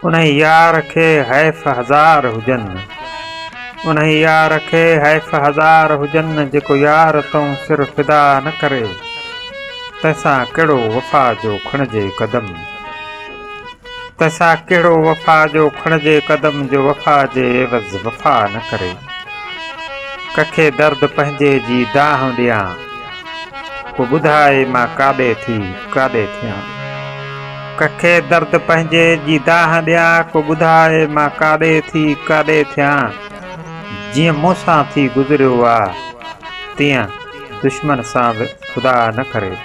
उन यार खे हैफ़ हज़ार हुजनि, उन यार खे हैफ़ हज़ार हुजनि, जेको यार तऊं सिर फिदा न करे, तंहिंसां कहिड़ो वफ़ा जो खणिजे क़दम, तंहिंसां कहिड़ो वफ़ा जो खणिजे क़दम, जो वफ़ा जे एवज़ वफ़ा न करे। कखे दर्द पंहिंजे जी दाह ॾियां, को ॿुधाए मां काॾे थी काॾे थियां। कखे दर्द पंहिंजे जी दाह ॾियां, को ॿुधाए मां काॾे थी काॾे थियां। जीअं मूंसां थी गुज़रियो आहे, तीअं दुश्मन सां बि ख़ुदा न करे।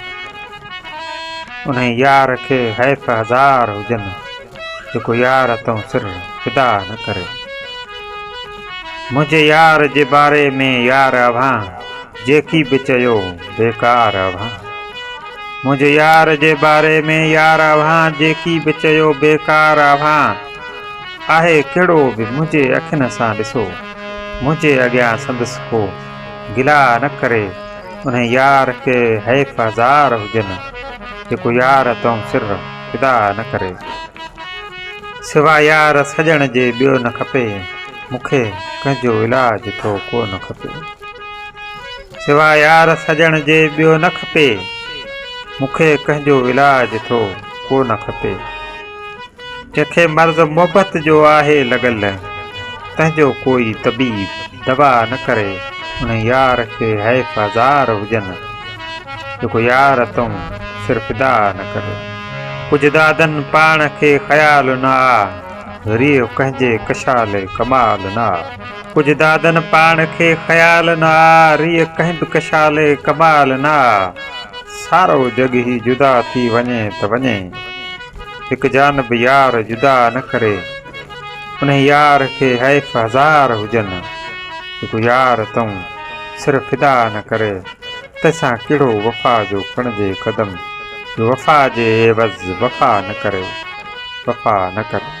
उन यार खे हैफ़ हज़ार हुजनि, जेको यार तऊं सिर फिदा न करे। मुंहिंजे यार जे बारे में यार अव्हां, जेकी बि चयो बेकार अव्हां। मुंहिंजे यार जे बारे में यार अव्हां, जेकी बि चयो बेकार अव्हां। आहे कहिड़ो बि मुंहिंजे अखियुनि सां ॾिसो, मुंहिंजे अॻियां संदसि को गिला न करे। उन यार खे हैफ़ हज़ार हुजनि, जेको यार तऊं सिर फिदा न करे। सिवाय यार सॼण जे ॿियो न खपे, मूंखे कंहिंजो इलाज थो को न खपे। सिवाय यार सॼण जे ॿियो न खपे, मूंखे कंहिंजो इलाज थो को न खपे। जंहिंखे मर्ज़ मोहबत जो आहे लॻल, तंहिंजो कोई तबीब दवा न करे। उन यार खे हैफ़ हज़ार हुजनि, जेको यार तऊं सिर फिदा न करे। कुझु दादनि पाण खे ख़्याल न आ, रीह कंहिंजे कशाले कमाल न आ। कुझु दादनि पाण खे ख़्याल न आ, रीह कंहिं बि कशाले कमाल न आ। सारो जग ही जुदा थी वञे त वञे, हिकु जानब यार जुदा न करे। उन यार खे हैफ़ हज़ार हुजनि, जेको यार तऊं सिर फिदा न करे। तंहिंसां कहिड़ो वफ़ा जो खणिजे क़दम, जो वफ़ा जे एवज़ वफ़ा न करे, वफ़ा न करे।